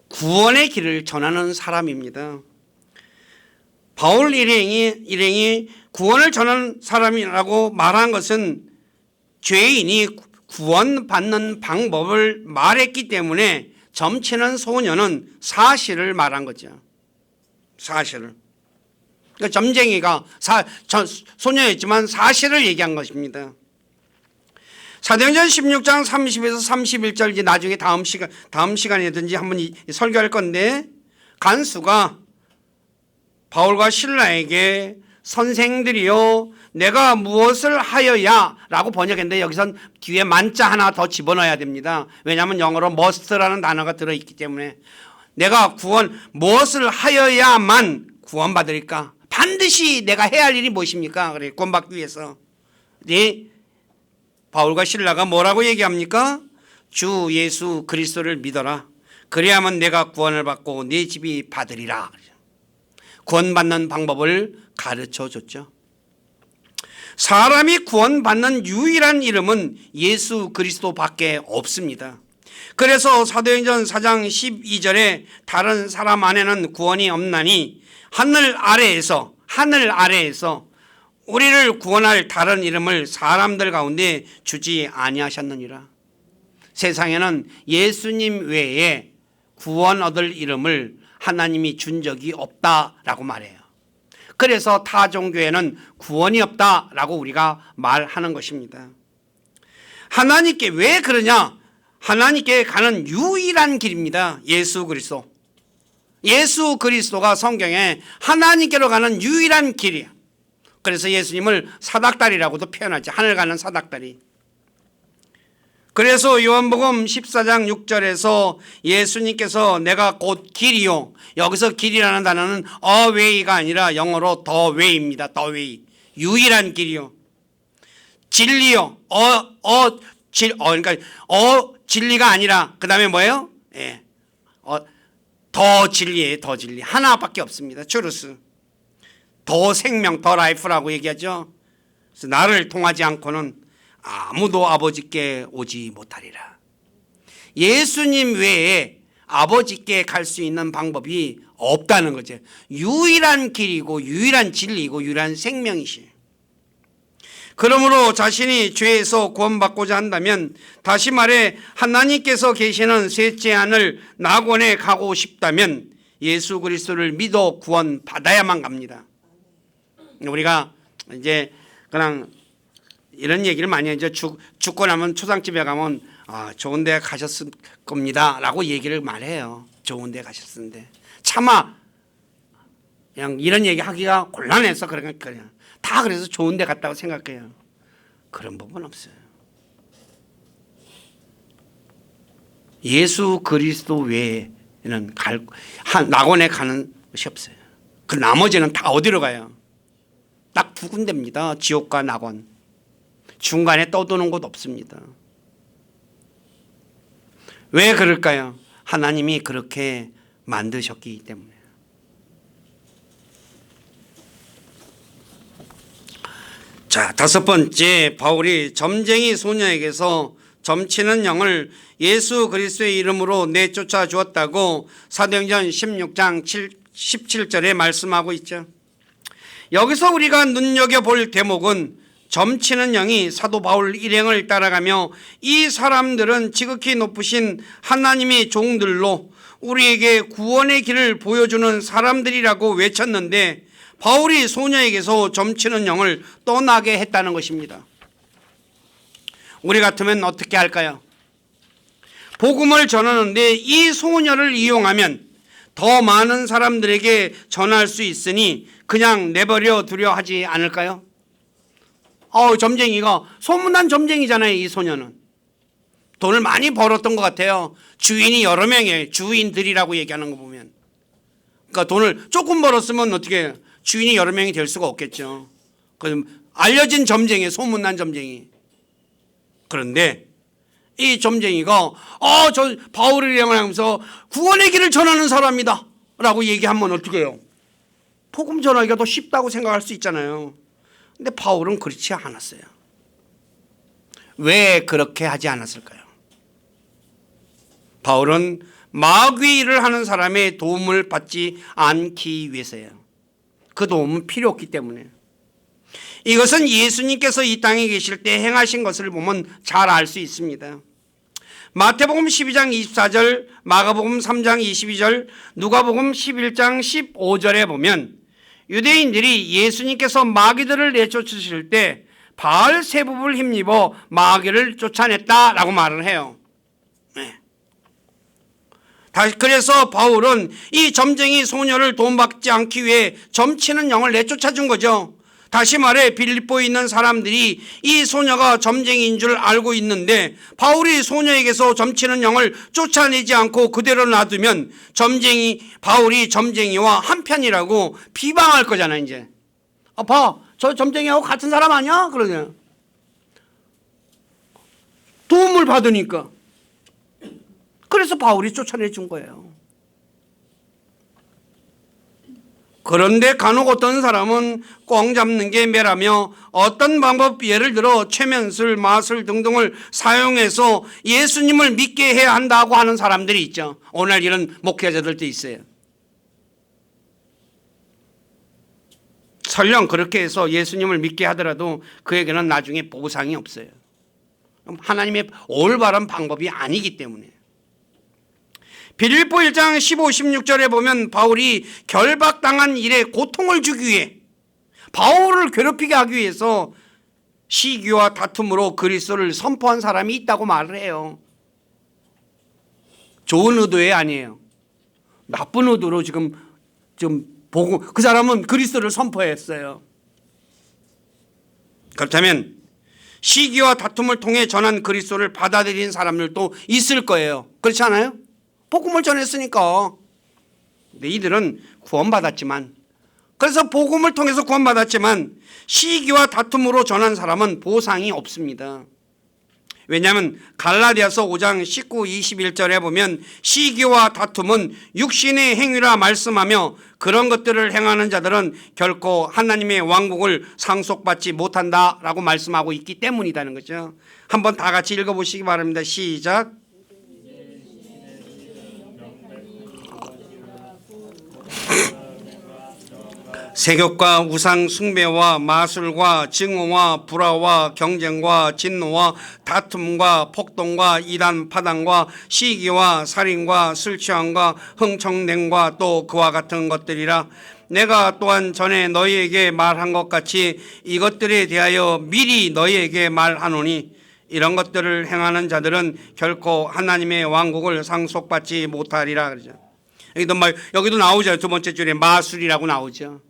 구원의 길을 전하는 사람입니다. 바울 일행이 구원을 전하는 사람이라고 말한 것은 죄인이 구원받는 방법을 말했기 때문에 점치는 소녀는 사실을 말한 거죠. 사실을. 그러니까 점쟁이가 소녀였지만 사실을 얘기한 것입니다. 사도행전 16장 30에서 31절, 이제 나중에 다음 시간이든지 한번 설교할 건데, 간수가 바울과 실라에게 선생들이요 내가 무엇을 하여야 라고 번역했는데 여기선 뒤에 만자 하나 더 집어넣어야 됩니다. 왜냐하면 영어로 must라는 단어가 들어있기 때문에. 내가 무엇을 하여야만 구원받으리까? 반드시 내가 해야 할 일이 무엇입니까? 그래, 구원받기 위해서. 네, 바울과 실라가 뭐라고 얘기합니까? 주 예수 그리스도를 믿어라. 그래야만 내가 구원을 받고 네 집이 받으리라. 구원받는 방법을 가르쳐 줬죠. 사람이 구원받는 유일한 이름은 예수 그리스도밖에 없습니다. 그래서 사도행전 4장 12절에 다른 사람 안에는 구원이 없나니 하늘 아래에서 우리를 구원할 다른 이름을 사람들 가운데 주지 아니하셨느니라. 세상에는 예수님 외에 구원 얻을 이름을 하나님이 준 적이 없다라고 말해요. 그래서 타종교에는 구원이 없다라고 우리가 말하는 것입니다. 하나님께 왜 그러냐? 하나님께 가는 유일한 길입니다. 예수 그리스도. 예수 그리스도가 성경에 하나님께로 가는 유일한 길이에요. 그래서 예수님을 사닥다리라고도 표현하죠. 하늘 가는 사닥다리. 그래서 요한복음 14장 6절에서 예수님께서 내가 곧 길이요. 여기서 길이라는 단어는 어웨이가 아니라 영어로 더 웨이입니다. 더 웨이. 유일한 길이요. 진리요. 그러니까 진리가 아니라 그 다음에 뭐예요? 예. 더 진리예요. 더 진리. 하나밖에 없습니다. 추루스. 더 생명, 더 라이프라고 얘기하죠. 그래서 나를 통하지 않고는 아무도 아버지께 오지 못하리라. 예수님 외에 아버지께 갈 수 있는 방법이 없다는 거죠. 유일한 길이고 유일한 진리이고 유일한 생명이시. 그러므로 자신이 죄에서 구원받고자 한다면 다시 말해 하나님께서 계시는 셋째 하늘 낙원에 가고 싶다면 예수 그리스도를 믿어 구원받아야만 갑니다. 우리가 이제 그냥 이런 얘기를 많이 하죠. 죽고 나면 초상집에 가면 좋은 데 가셨을 겁니다 라고 얘기를 말해요. 좋은 데 가셨는데 차마 그냥 이런 얘기 하기가 곤란해서 그러니까 그냥 다 그래서 좋은 데 갔다고 생각해요. 그런 법은 없어요. 예수 그리스도 외에는 낙원에 가는 것이 없어요. 그 나머지는 다 어디로 가요? 딱 두 군데입니다. 지옥과 낙원. 중간에 떠도는 곳 없습니다. 왜 그럴까요? 하나님이 그렇게 만드셨기 때문에. 자, 다섯 번째, 바울이 점쟁이 소녀에게서 점치는 영을 예수 그리스도의 이름으로 내쫓아 주었다고 사도행전 16장 17절에 말씀하고 있죠. 여기서 우리가 눈여겨볼 대목은 점치는 영이 사도 바울 일행을 따라가며 이 사람들은 지극히 높으신 하나님의 종들로 우리에게 구원의 길을 보여주는 사람들이라고 외쳤는데 바울이 소녀에게서 점치는 영을 떠나게 했다는 것입니다. 우리 같으면 어떻게 할까요? 복음을 전하는데 이 소녀를 이용하면 더 많은 사람들에게 전할 수 있으니 그냥 내버려 두려 하지 않을까요? 점쟁이가 소문난 점쟁이잖아요. 이 소녀는 돈을 많이 벌었던 것 같아요. 주인이 여러 명이에요. 주인들이라고 얘기하는 거 보면. 그러니까 돈을 조금 벌었으면 어떻게 해요? 주인이 여러 명이 될 수가 없겠죠. 그럼 알려진 점쟁이, 소문난 점쟁이. 그런데 이 점쟁이가 저 바울을 이용하면서 구원의 길을 전하는 사람이다 라고 얘기하면 어떻게 해요? 복음 전하기가 더 쉽다고 생각할 수 있잖아요. 근데 바울은 그렇지 않았어요. 왜 그렇게 하지 않았을까요? 바울은 마귀 일을 하는 사람의 도움을 받지 않기 위해서예요. 그 도움은 필요 없기 때문에. 이것은 예수님께서 이 땅에 계실 때 행하신 것을 보면 잘 알 수 있습니다. 마태복음 12장 24절, 마가복음 3장 22절, 누가복음 11장 15절에 보면 유대인들이 예수님께서 마귀들을 내쫓으실 때 바알세붑을 힘입어 마귀를 쫓아냈다라고 말을 해요. 네. 그래서 바울은 이 점쟁이 소녀를 도움받지 않기 위해 점치는 영을 내쫓아 준 거죠. 다시 말해 빌립보에 있는 사람들이 이 소녀가 점쟁이인 줄 알고 있는데 바울이 소녀에게서 점치는 영을 쫓아내지 않고 그대로 놔두면 바울이 점쟁이와 한편이라고 비방할 거잖아요. 이제 봐, 저 점쟁이하고 같은 사람 아니야? 그러냐. 도움을 받으니까. 그래서 바울이 쫓아내 준 거예요. 그런데 간혹 어떤 사람은 꽁 잡는 게 매라며 어떤 방법, 예를 들어 최면술, 마술 등등을 사용해서 예수님을 믿게 해야 한다고 하는 사람들이 있죠. 오늘 이런 목회자들도 있어요. 설령 그렇게 해서 예수님을 믿게 하더라도 그에게는 나중에 보상이 없어요. 하나님의 올바른 방법이 아니기 때문에. 빌립보 1장 15, 16절에 보면 바울이 결박당한 일에 고통을 주기 위해 바울을 괴롭히게 하기 위해서 시기와 다툼으로 그리스도를 선포한 사람이 있다고 말을 해요. 좋은 의도에 아니에요. 나쁜 의도로 지금 보고 그 사람은 그리스도를 선포했어요. 그렇다면 시기와 다툼을 통해 전한 그리스도를 받아들인 사람들도 있을 거예요. 그렇지 않아요? 복음을 전했으니까. 근데 이들은 구원받았지만, 그래서 복음을 통해서 구원받았지만 시기와 다툼으로 전한 사람은 보상이 없습니다. 왜냐하면 갈라디아서 5장 19, 21절에 보면 시기와 다툼은 육신의 행위라 말씀하며 그런 것들을 행하는 자들은 결코 하나님의 왕국을 상속받지 못한다라고 말씀하고 있기 때문이라는 거죠. 한번 다 같이 읽어보시기 바랍니다. 시작. 세욕과 우상 숭배와 마술과 증오와 불화와 경쟁과 진노와 다툼과 폭동과 이단 파당과 시기와 살인과 술 취함과 흥청냄과 또 그와 같은 것들이라. 내가 또한 전에 너희에게 말한 것 같이 이것들에 대하여 미리 너희에게 말하노니 이런 것들을 행하는 자들은 결코 하나님의 왕국을 상속받지 못하리라. 그러죠. 여기도 나오죠. 두 번째 줄에 마술이라고 나오죠.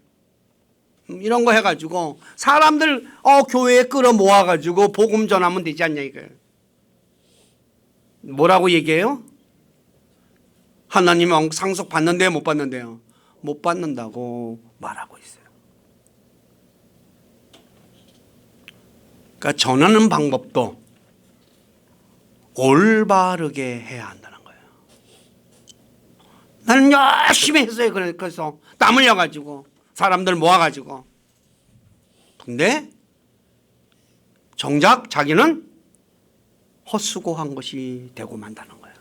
이런 거 해가지고 사람들 교회에 끌어 모아가지고 복음 전하면 되지 않냐 이거예요. 뭐라고 얘기해요? 하나님 상속 받는데요, 못 받는데요? 못 받는다고 말하고 있어요. 그러니까 전하는 방법도 올바르게 해야 한다는 거예요. 나는 열심히 했어요. 그래서 땀 흘려가지고 사람들 모아가지고. 근데 정작 자기는 헛수고한 것이 되고 만다는 거예요.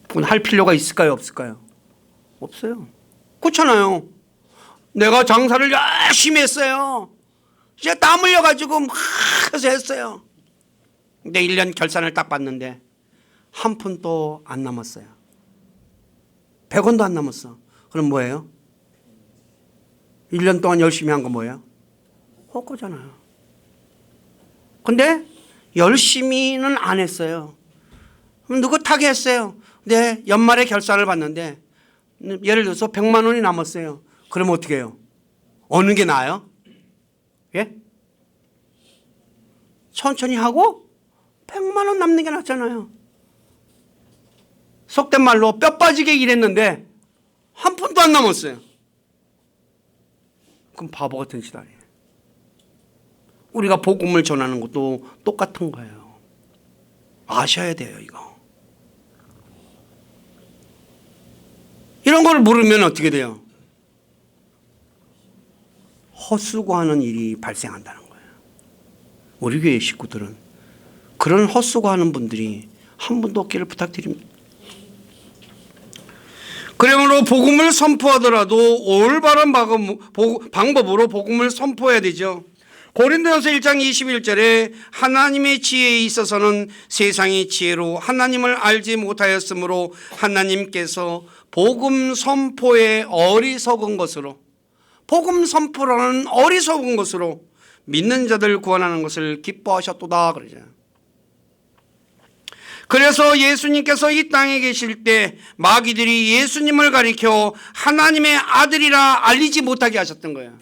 그건 할 필요가 있을까요, 없을까요? 없어요. 그렇잖아요. 내가 장사를 열심히 했어요. 진짜 땀 흘려가지고 막 해서 했어요. 근데 1년 결산을 딱 봤는데 한 푼도 안 남았어요. 100원도 안 남았어. 그럼 뭐예요? 1년 동안 열심히 한 거 뭐예요? 헛거잖아요. 근데 열심히는 안 했어요. 그럼 느긋하게 했어요. 근데 연말에 결산을 봤는데 예를 들어서 100만 원이 남았어요. 그러면 어떻게 해요? 어느 게 나아요? 예? 천천히 하고 100만 원 남는 게 낫잖아요. 속된 말로 뼈 빠지게 일했는데 한 푼도 안 남았어요. 그럼 바보 같은 짓 아니에요. 우리가 복음을 전하는 것도 똑같은 거예요. 아셔야 돼요, 이거. 이런 걸 모르면 어떻게 돼요? 헛수고하는 일이 발생한다는 거예요. 우리 교회 식구들은 그런 헛수고하는 분들이 한 분도 없기를 부탁드립니다. 그러므로 복음을 선포하더라도 올바른 방법으로 복음을 선포해야 되죠. 고린도전서 1장 21절에 하나님의 지혜에 있어서는 세상의 지혜로 하나님을 알지 못하였으므로 하나님께서 복음 선포에 어리석은 것으로, 복음 선포라는 어리석은 것으로 믿는 자들 구원하는 것을 기뻐하셨도다 그러죠. 그래서 예수님께서 이 땅에 계실 때 마귀들이 예수님을 가리켜 하나님의 아들이라 알리지 못하게 하셨던 거예요.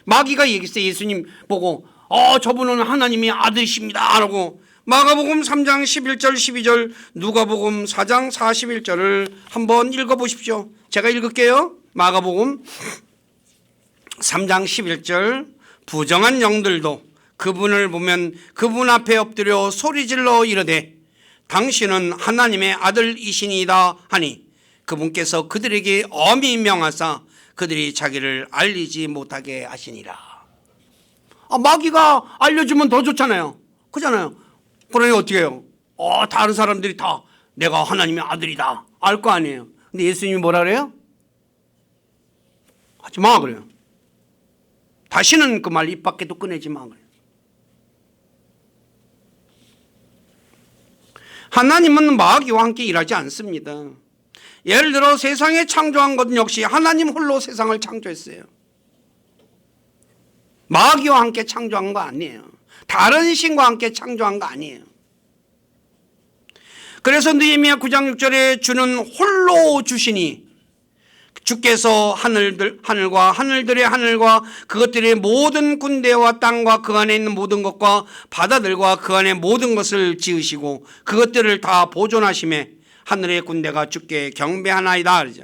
마귀가 얘기했어요. 예수님 보고 저분은 하나님의 아들이십니다 라고. 마가복음 3장 11절 12절, 누가복음 4장 41절을 한번 읽어보십시오. 제가 읽을게요. 마가복음 3장 11절, 부정한 영들도 그분을 보면 그분 앞에 엎드려 소리질러 이르되 당신은 하나님의 아들이시니이다 하니 그분께서 그들에게 엄히 명하사 그들이 자기를 알리지 못하게 하시니라. 마귀가 알려주면 더 좋잖아요. 그렇잖아요. 그러니 어떻게 해요? 다른 사람들이 다 내가 하나님의 아들이다 알 거 아니에요. 근데 예수님이 뭐라 그래요? 하지 마 그래요. 다시는 그 말 입 밖에도 꺼내지 마 그래요. 하나님은 마귀와 함께 일하지 않습니다. 예를 들어 세상에 창조한 것 역시 하나님 홀로 세상을 창조했어요. 마귀와 함께 창조한 거 아니에요. 다른 신과 함께 창조한 거 아니에요. 그래서 느헤미야 9장 6절에 주는 홀로 주시니, 주께서 하늘과 하늘들의 하늘과 그것들의 모든 군대와 땅과 그 안에 있는 모든 것과 바다들과 그 안에 모든 것을 지으시고 그것들을 다 보존하심에 하늘의 군대가 주께 경배하나이다 그러죠.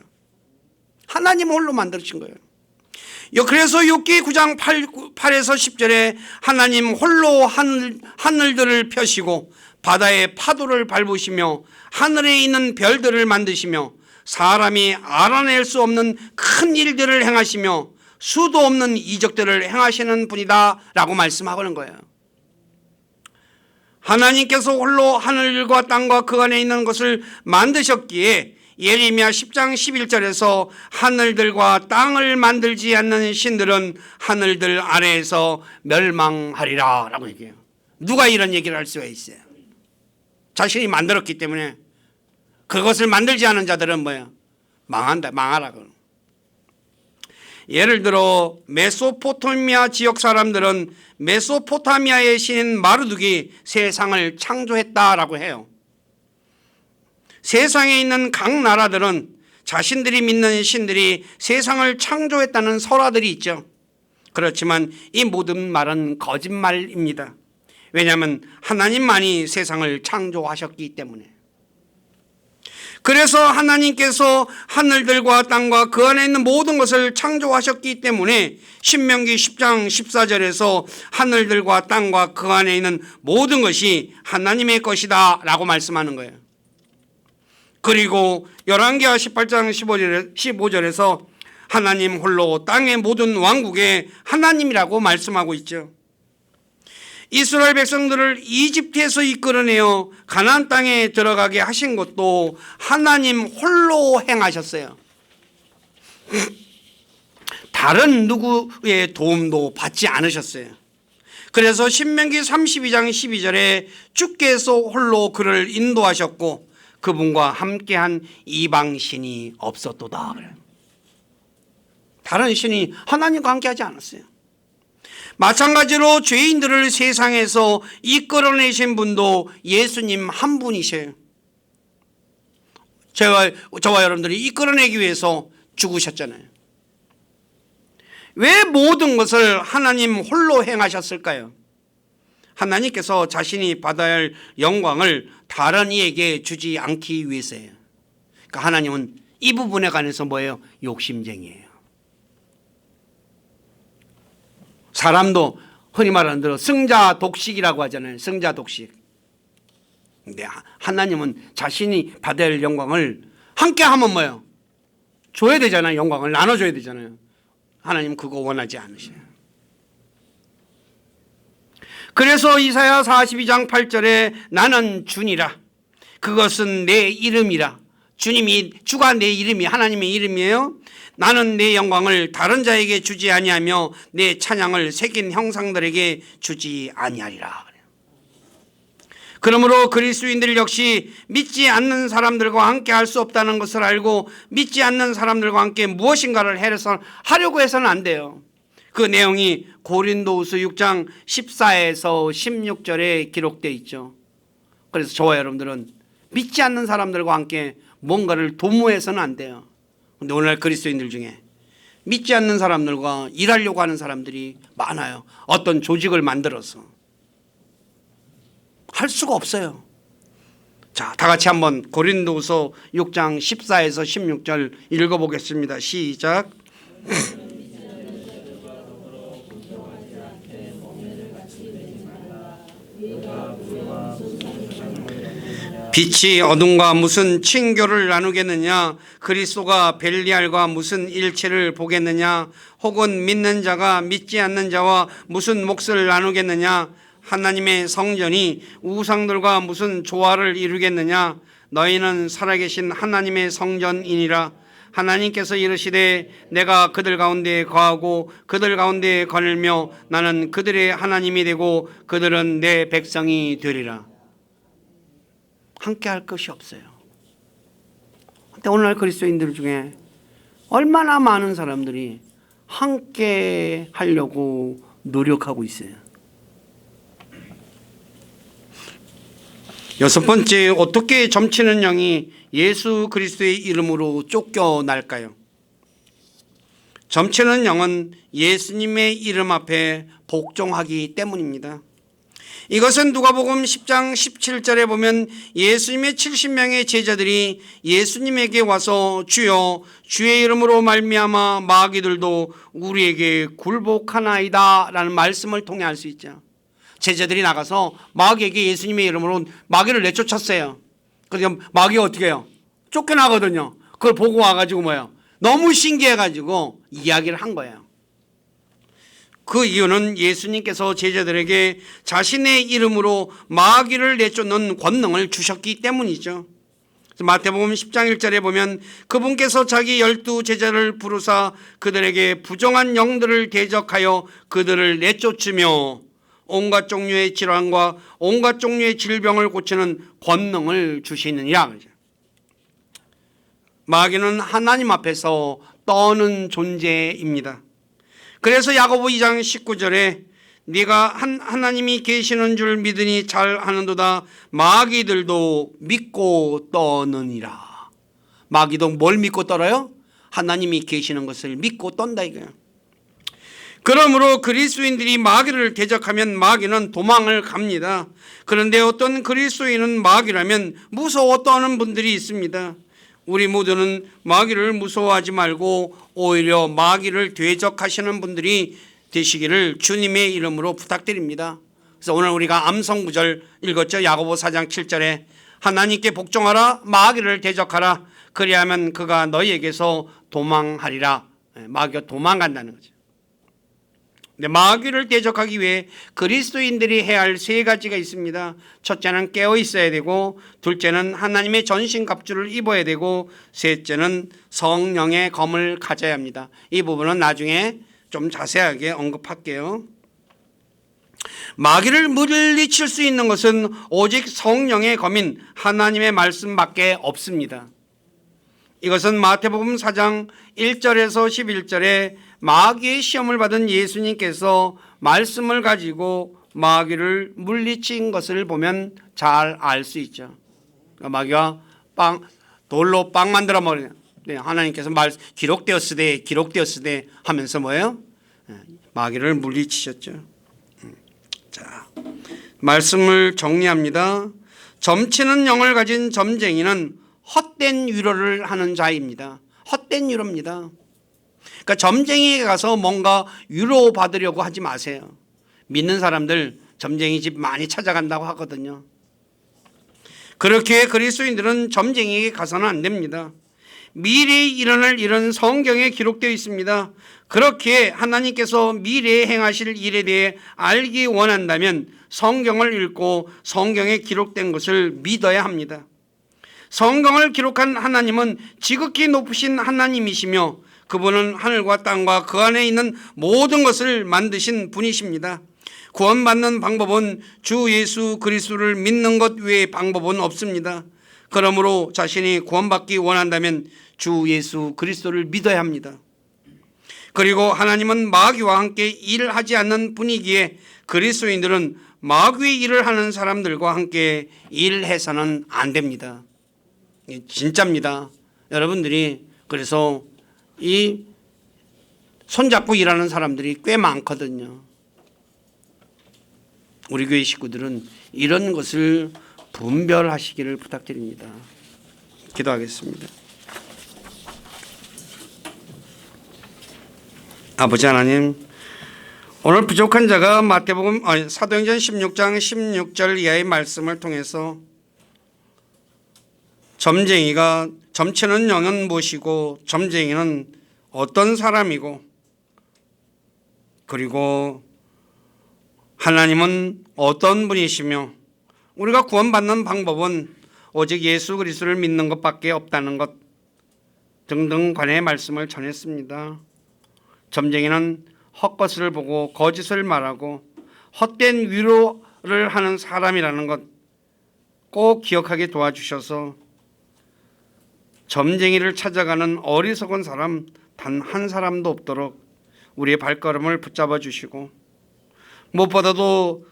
하나님 홀로 만드신 거예요. 그래서 욥기 9장 8에서 10절에 하나님 홀로 하늘들을 펴시고 바다의 파도를 밟으시며 하늘에 있는 별들을 만드시며 사람이 알아낼 수 없는 큰 일들을 행하시며 수도 없는 이적들을 행하시는 분이다 라고 말씀하고는 거예요. 하나님께서 홀로 하늘과 땅과 그 안에 있는 것을 만드셨기에 예레미야 10장 11절에서 하늘들과 땅을 만들지 않는 신들은 하늘들 아래에서 멸망하리라 라고 얘기해요. 누가 이런 얘기를 할 수가 있어요? 자신이 만들었기 때문에. 그것을 만들지 않은 자들은 뭐야? 망한다, 망하라고. 예를 들어 메소포타미아 지역 사람들은 메소포타미아의 신인 마르둑이 세상을 창조했다라고 해요. 세상에 있는 각 나라들은 자신들이 믿는 신들이 세상을 창조했다는 설화들이 있죠. 그렇지만 이 모든 말은 거짓말입니다. 왜냐하면 하나님만이 세상을 창조하셨기 때문에. 그래서 하나님께서 하늘들과 땅과 그 안에 있는 모든 것을 창조하셨기 때문에 신명기 10장 14절에서 하늘들과 땅과 그 안에 있는 모든 것이 하나님의 것이다 라고 말씀하는 거예요. 그리고 열왕기하 18장 15절에서 하나님 홀로 땅의 모든 왕국의 하나님이라고 말씀하고 있죠. 이스라엘 백성들을 이집트에서 이끌어내어 가나안 땅에 들어가게 하신 것도 하나님 홀로 행하셨어요. 다른 누구의 도움도 받지 않으셨어요. 그래서 신명기 32장 12절에 주께서 홀로 그를 인도하셨고 그분과 함께한 이방신이 없었도다. 다른 신이 하나님과 함께하지 않았어요. 마찬가지로 죄인들을 세상에서 이끌어내신 분도 예수님 한 분이셔요. 저와 여러분들이 이끌어내기 위해서 죽으셨잖아요. 왜 모든 것을 하나님 홀로 행하셨을까요? 하나님께서 자신이 받아야 할 영광을 다른 이에게 주지 않기 위해서예요. 그러니까 하나님은 이 부분에 관해서 뭐예요? 욕심쟁이에요. 사람도 흔히 말하는 대로 승자 독식이라고 하잖아요. 승자 독식. 근데 하나님은 자신이 받아야 할 영광을 함께 하면 뭐예요? 줘야 되잖아요. 영광을 나눠줘야 되잖아요. 하나님 그거 원하지 않으셔요. 그래서 이사야 42장 8절에 나는 주니라. 그것은 내 이름이라. 주가 내 이름이 하나님의 이름이에요. 나는 내 영광을 다른 자에게 주지 아니하며 내 찬양을 새긴 형상들에게 주지 아니하리라. 그러므로 그리스도인들 역시 믿지 않는 사람들과 함께 할 수 없다는 것을 알고 믿지 않는 사람들과 함께 무엇인가를 하려고 해서는 안 돼요. 그 내용이 고린도후서 6장 14에서 16절에 기록되어 있죠. 그래서 저와 여러분들은 믿지 않는 사람들과 함께 뭔가를 도모해서는 안 돼요. 근데 오늘날 그리스도인들 중에 믿지 않는 사람들과 일하려고 하는 사람들이 많아요. 어떤 조직을 만들어서 할 수가 없어요. 자, 다 같이 한번 고린도후서 6장 14에서 16절 읽어보겠습니다. 시작. 빛이 어둠과 무슨 친교를 나누겠느냐? 그리스도가 벨리알과 무슨 일체를 보겠느냐? 혹은 믿는 자가 믿지 않는 자와 무슨 몫을 나누겠느냐? 하나님의 성전이 우상들과 무슨 조화를 이루겠느냐? 너희는 살아계신 하나님의 성전이니라. 하나님께서 이르시되 내가 그들 가운데에 거하고 그들 가운데에 거닐며 나는 그들의 하나님이 되고 그들은 내 백성이 되리라. 함께 할 것이 없어요. 근데 오늘날 그리스도인들 중에 얼마나 많은 사람들이 함께 하려고 노력하고 있어요. 여섯 번째, 어떻게 점치는 영이 예수 그리스도의 이름으로 쫓겨날까요? 점치는 영은 예수님의 이름 앞에 복종하기 때문입니다. 이것은 누가복음 10장 17절에 보면 예수님의 70명의 제자들이 예수님에게 와서 주여 주의 이름으로 말미암아 마귀들도 우리에게 굴복하나이다 라는 말씀을 통해 알 수 있죠. 제자들이 나가서 마귀에게 예수님의 이름으로 마귀를 내쫓았어요. 그러니까 마귀가 어떻게 해요? 쫓겨나거든요. 그걸 보고 와가지고 뭐예요? 너무 신기해가지고 이야기를 한 거예요. 그 이유는 예수님께서 제자들에게 자신의 이름으로 마귀를 내쫓는 권능을 주셨기 때문이죠. 마태복음 10장 1절에 보면 그분께서 자기 12 제자를 부르사 그들에게 부정한 영들을 대적하여 그들을 내쫓으며 온갖 종류의 질환과 온갖 종류의 질병을 고치는 권능을 주시느니라. 마귀는 하나님 앞에서 떠는 존재입니다. 그래서 야고보 2장 19절에 네가 하나님이 계시는 줄 믿으니 잘하는도다 마귀들도 믿고 떠느니라. 마귀도 뭘 믿고 떨어요? 하나님이 계시는 것을 믿고 떤다 이거예요. 그러므로 그리스도인들이 마귀를 대적하면 마귀는 도망을 갑니다. 그런데 어떤 그리스도인은 마귀라면 무서워 떠는 분들이 있습니다. 우리 모두는 마귀를 무서워하지 말고 오히려 마귀를 대적하시는 분들이 되시기를 주님의 이름으로 부탁드립니다. 그래서 오늘 우리가 암송 구절 읽었죠. 야고보 4장 7절에 하나님께 복종하라 마귀를 대적하라 그리하면 그가 너희에게서 도망하리라. 마귀가 도망간다는 거죠. 근데 마귀를 대적하기 위해 그리스도인들이 해야 할 세 가지가 있습니다. 첫째는 깨어 있어야 되고, 둘째는 하나님의 전신갑주를 입어야 되고, 셋째는 성령의 검을 가져야 합니다. 이 부분은 나중에 좀 자세하게 언급할게요. 마귀를 물리칠 수 있는 것은 오직 성령의 검인 하나님의 말씀밖에 없습니다. 이것은 마태복음 4장 1절에서 11절에 마귀의 시험을 받은 예수님께서 말씀을 가지고 마귀를 물리친 것을 보면 잘 알 수 있죠. 마귀가 돌로 빵 만들어 버려요. 하나님께서 기록되었으되 하면서 뭐예요? 마귀를 물리치셨죠. 자, 말씀을 정리합니다. 점치는 영을 가진 점쟁이는 헛된 위로를 하는 자입니다. 헛된 위로입니다. 그러니까 점쟁이에 가서 뭔가 위로 받으려고 하지 마세요. 믿는 사람들 점쟁이 집 많이 찾아간다고 하거든요. 그렇게 그리스도인들은 점쟁이에게 가서는 안 됩니다. 미래에 일어날 일은 성경에 기록되어 있습니다. 그렇게 하나님께서 미래에 행하실 일에 대해 알기 원한다면 성경을 읽고 성경에 기록된 것을 믿어야 합니다. 성경을 기록한 하나님은 지극히 높으신 하나님이시며 그분은 하늘과 땅과 그 안에 있는 모든 것을 만드신 분이십니다. 구원받는 방법은 주 예수 그리스도를 믿는 것 외에 방법은 없습니다. 그러므로 자신이 구원받기 원한다면 주 예수 그리스도를 믿어야 합니다. 그리고 하나님은 마귀와 함께 일하지 않는 분이기에 그리스도인들은 마귀의 일을 하는 사람들과 함께 일해서는 안 됩니다. 진짜입니다. 여러분들이 그래서 이 손잡고 일하는 사람들이 꽤 많거든요. 우리 교회 식구들은 이런 것을 분별하시기를 부탁드립니다. 기도하겠습니다. 아버지 하나님, 오늘 부족한 자가 사도행전 16장 16절 이하의 말씀을 통해서 점쟁이가 점치는 영은 무엇이고 점쟁이는 어떤 사람이고 그리고 하나님은 어떤 분이시며 우리가 구원받는 방법은 오직 예수 그리스도를 믿는 것밖에 없다는 것 등등 관의 말씀을 전했습니다. 점쟁이는 헛것을 보고 거짓을 말하고 헛된 위로를 하는 사람이라는 것 꼭 기억하게 도와주셔서 점쟁이를 찾아가는 어리석은 사람 단 한 사람도 없도록 우리의 발걸음을 붙잡아 주시고 무엇보다도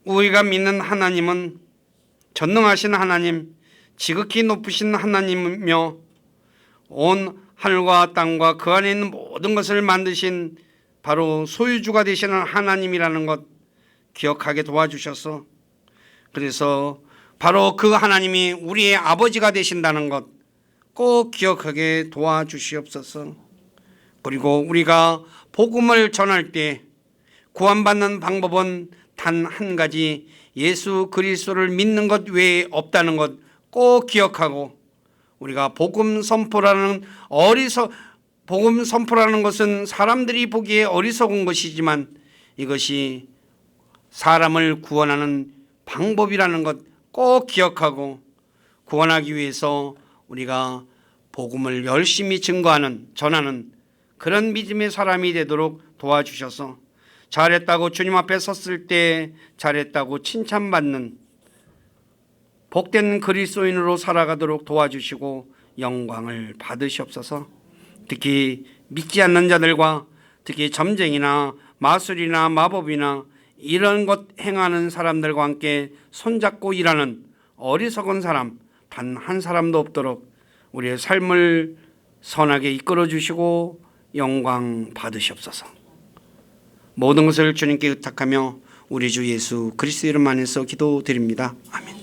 우리가 믿는 하나님은 전능하신 하나님, 지극히 높으신 하나님이며 온 하늘과 땅과 그 안에 있는 모든 것을 만드신 바로 소유주가 되시는 하나님이라는 것 기억하게 도와주셔서, 그래서 바로 그 하나님이 우리의 아버지가 되신다는 것 꼭 기억하게 도와주시옵소서. 그리고 우리가 복음을 전할 때 구원받는 방법은 단 한 가지, 예수 그리스도를 믿는 것 외에 없다는 것 꼭 기억하고, 우리가 복음 선포라는 것은 사람들이 보기에 어리석은 것이지만 이것이 사람을 구원하는 방법이라는 것 꼭 기억하고, 구원하기 위해서 우리가 복음을 열심히 전하는 그런 믿음의 사람이 되도록 도와주셔서 잘했다고 주님 앞에 섰을 때 잘했다고 칭찬받는 복된 그리스도인으로 살아가도록 도와주시고 영광을 받으시옵소서. 특히 믿지 않는 자들과 특히 점쟁이나 마술이나 마법이나 이런 것 행하는 사람들과 함께 손잡고 일하는 어리석은 사람 단 한 사람도 없도록 우리의 삶을 선하게 이끌어 주시고 영광 받으시옵소서. 모든 것을 주님께 의탁하며 우리 주 예수 그리스도 이름 안에서 기도드립니다. 아멘.